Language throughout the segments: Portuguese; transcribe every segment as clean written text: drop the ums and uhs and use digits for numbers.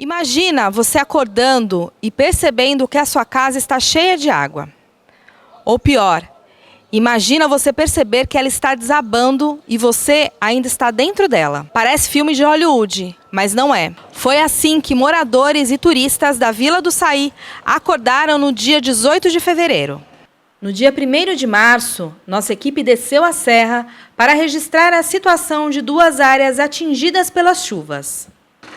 Imagina você acordando e percebendo que a sua casa está cheia de água. Ou pior, imagina você perceber que ela está desabando e você ainda está dentro dela. Parece filme de Hollywood, mas não é. Foi assim que moradores e turistas da Vila do Saí acordaram no dia 18 de fevereiro. No dia 1º de março, nossa equipe desceu a serra para registrar a situação de duas áreas atingidas pelas chuvas.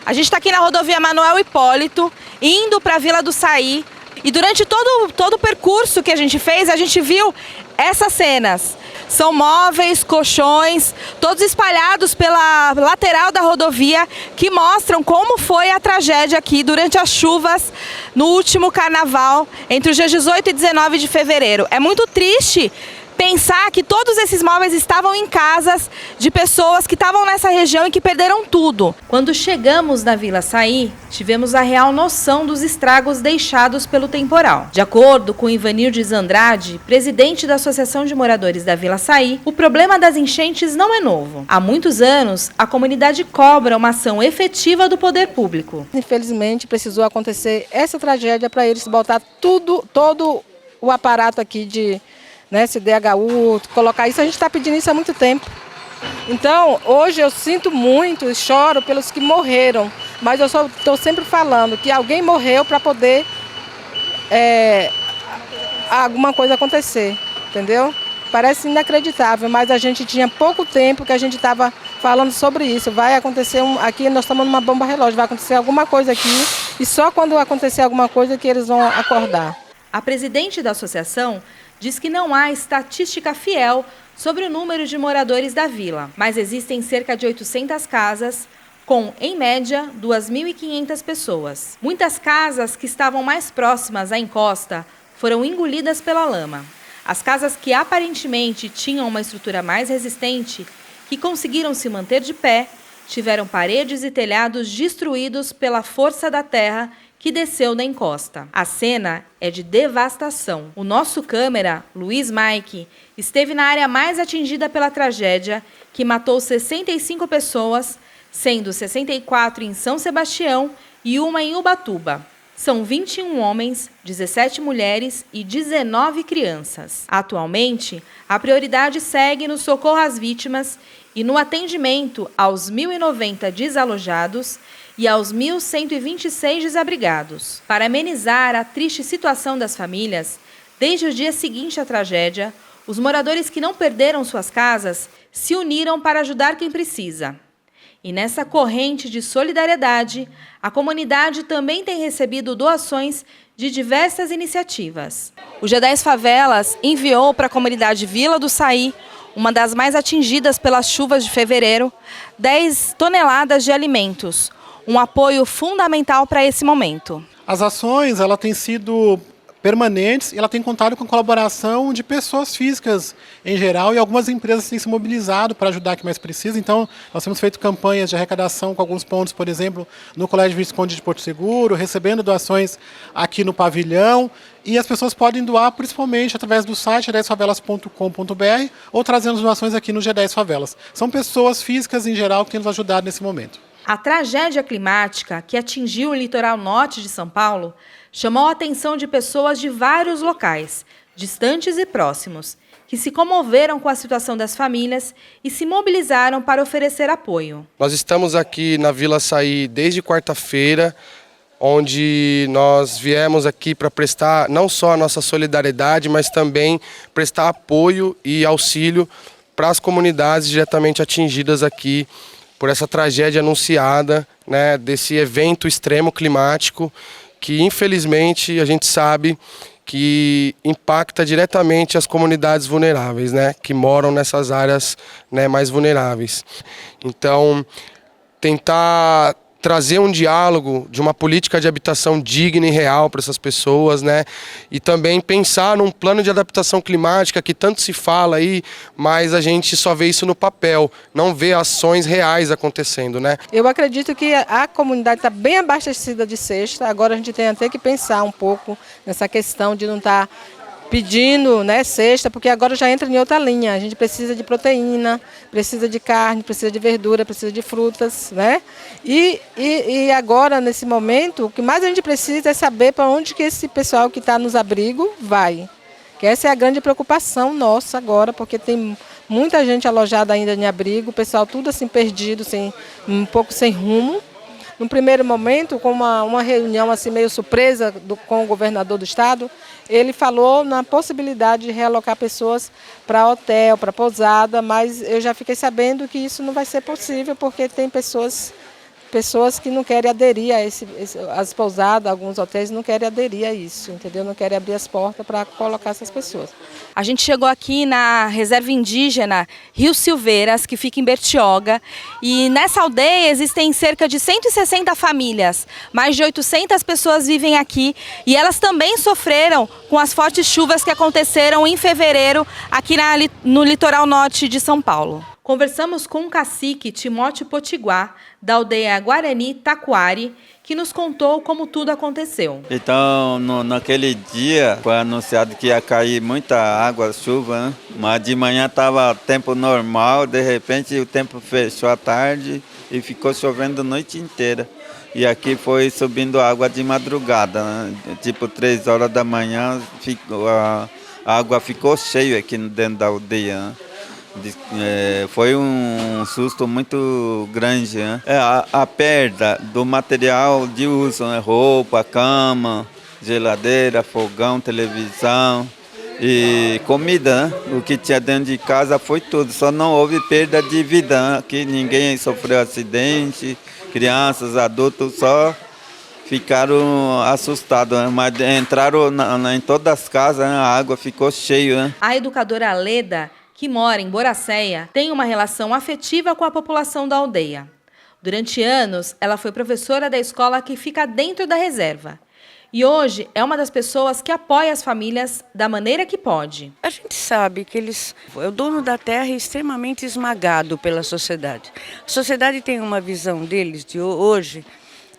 A gente está aqui na rodovia Manuel Hipólito, indo para a Vila do Saí. E durante todo o percurso que a gente fez, a gente viu essas cenas. São móveis, colchões, todos espalhados pela lateral da rodovia, que mostram como foi a tragédia aqui durante as chuvas no último carnaval, entre os dias 18 e 19 de fevereiro. É muito triste pensar que todos esses móveis estavam em casas de pessoas que estavam nessa região e que perderam tudo. Quando chegamos na Vila Saí, tivemos a real noção dos estragos deixados pelo temporal. De acordo com Ivanildes Andrade, presidente da Associação de Moradores da Vila Saí, o problema das enchentes não é novo. Há muitos anos, a comunidade cobra uma ação efetiva do poder público. Infelizmente, precisou acontecer essa tragédia para eles botar todo o aparato aqui de CDHU, colocar isso. A gente está pedindo isso há muito tempo. Então, hoje eu sinto muito e choro pelos que morreram, mas eu só estou sempre falando que alguém morreu para poder alguma coisa acontecer, entendeu? Parece inacreditável, mas a gente tinha pouco tempo que a gente estava falando sobre isso. Vai acontecer, aqui nós estamos numa bomba relógio, vai acontecer alguma coisa aqui e só quando acontecer alguma coisa que eles vão acordar. A presidente da associação diz que não há estatística fiel sobre o número de moradores da vila, mas existem cerca de 800 casas com, em média, 2.500 pessoas. Muitas casas que estavam mais próximas à encosta foram engolidas pela lama. As casas que aparentemente tinham uma estrutura mais resistente, que conseguiram se manter de pé, tiveram paredes e telhados destruídos pela força da terra que desceu da encosta. A cena é de devastação. O nosso câmera, Luiz Mike, esteve na área mais atingida pela tragédia, que matou 65 pessoas, sendo 64 em São Sebastião e uma em Ubatuba. São 21 homens, 17 mulheres e 19 crianças. Atualmente, a prioridade segue no socorro às vítimas e no atendimento aos 1.090 desalojados e aos 1.126 desabrigados. Para amenizar a triste situação das famílias, desde o dia seguinte à tragédia, os moradores que não perderam suas casas se uniram para ajudar quem precisa. E nessa corrente de solidariedade, a comunidade também tem recebido doações de diversas iniciativas. O G10 Favelas enviou para a comunidade Vila do Saí, uma das mais atingidas pelas chuvas de fevereiro, 10 toneladas de alimentos, um apoio fundamental para esse momento. As ações têm sido permanentes e ela tem contado com a colaboração de pessoas físicas em geral e algumas empresas têm se mobilizado para ajudar quem mais precisa. Então, nós temos feito campanhas de arrecadação com alguns pontos, por exemplo, no Colégio Visconde de Porto Seguro, recebendo doações aqui no pavilhão. E as pessoas podem doar principalmente através do site g10favelas.com.br ou trazendo doações aqui no G10 Favelas. São pessoas físicas em geral que têm nos ajudado nesse momento. A tragédia climática que atingiu o litoral norte de São Paulo chamou a atenção de pessoas de vários locais, distantes e próximos, que se comoveram com a situação das famílias e se mobilizaram para oferecer apoio. Nós estamos aqui na Vila Saí desde quarta-feira, onde nós viemos aqui para prestar não só a nossa solidariedade, mas também prestar apoio e auxílio para as comunidades diretamente atingidas aqui por essa tragédia anunciada, desse evento extremo climático, que infelizmente a gente sabe que impacta diretamente as comunidades vulneráveis, que moram nessas áreas mais vulneráveis. Então, tentar trazer um diálogo de uma política de habitação digna e real para essas pessoas, e também pensar num plano de adaptação climática que tanto se fala aí, mas a gente só vê isso no papel, não vê ações reais acontecendo, Eu acredito que a comunidade está bem abastecida de cesta, agora a gente tem até que pensar um pouco nessa questão de não estar pedindo, né, cesta, porque agora já entra em outra linha. A gente precisa de proteína, precisa de carne, precisa de verdura, precisa de frutas, né? E agora, nesse momento, o que mais a gente precisa é saber para onde que esse pessoal que está nos abrigos vai. Que essa é a grande preocupação nossa agora, porque tem muita gente alojada ainda em abrigo, o pessoal tudo assim perdido, um pouco sem rumo. No primeiro momento, com uma reunião assim meio surpresa com o governador do estado, ele falou na possibilidade de realocar pessoas para hotel, para pousada, mas eu já fiquei sabendo que isso não vai ser possível, porque tem pessoas que não querem aderir a as pousadas, alguns hotéis não querem aderir a isso, entendeu? Não querem abrir as portas para colocar essas pessoas. A gente chegou aqui na reserva indígena Rio Silveiras, que fica em Bertioga, e nessa aldeia existem cerca de 160 famílias. Mais de 800 pessoas vivem aqui e elas também sofreram com as fortes chuvas que aconteceram em fevereiro aqui no litoral norte de São Paulo. Conversamos com o cacique Timóteo Potiguar, da aldeia Guarani Taquari, que nos contou como tudo aconteceu. Então, naquele dia, foi anunciado que ia cair muita água, chuva, né? Mas de manhã estava tempo normal, de repente o tempo fechou à tarde e ficou chovendo a noite inteira. E aqui foi subindo água de madrugada, né? Tipo 3 horas da manhã, a água ficou cheia aqui dentro da aldeia, né? Foi um susto muito grande, né? A perda do material de uso, né? Roupa, cama, geladeira, fogão, televisão e comida, né? O que tinha dentro de casa foi tudo, só não houve perda de vida, né? Aqui ninguém sofreu acidente, crianças, adultos só ficaram assustados, né? Mas entraram em todas as casas, né? A água ficou cheia, né? A educadora Leda, que mora em Boracéia, tem uma relação afetiva com a população da aldeia. Durante anos, ela foi professora da escola que fica dentro da reserva. E hoje é uma das pessoas que apoia as famílias da maneira que pode. A gente sabe que o dono da terra é extremamente esmagado pela sociedade. A sociedade tem uma visão deles de hoje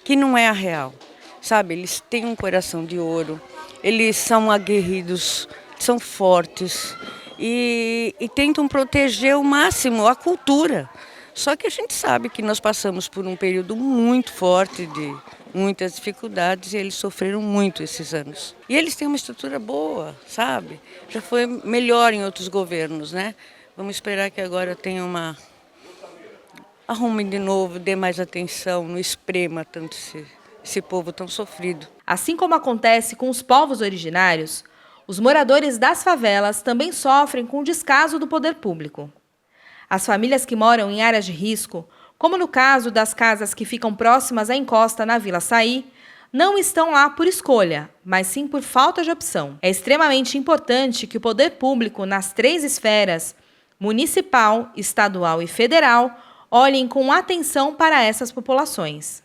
que não é a real. Sabe, eles têm um coração de ouro, eles são aguerridos, são fortes. E tentam proteger ao máximo a cultura. Só que a gente sabe que nós passamos por um período muito forte de muitas dificuldades e eles sofreram muito esses anos. E eles têm uma estrutura boa, sabe? Já foi melhor em outros governos, né? Vamos esperar que agora tenha arrumem de novo, dê mais atenção, não esprema tanto esse povo tão sofrido. Assim como acontece com os povos originários, os moradores das favelas também sofrem com o descaso do poder público. As famílias que moram em áreas de risco, como no caso das casas que ficam próximas à encosta na Vila Saí, não estão lá por escolha, mas sim por falta de opção. É extremamente importante que o poder público, nas 3 esferas, municipal, estadual e federal, olhem com atenção para essas populações.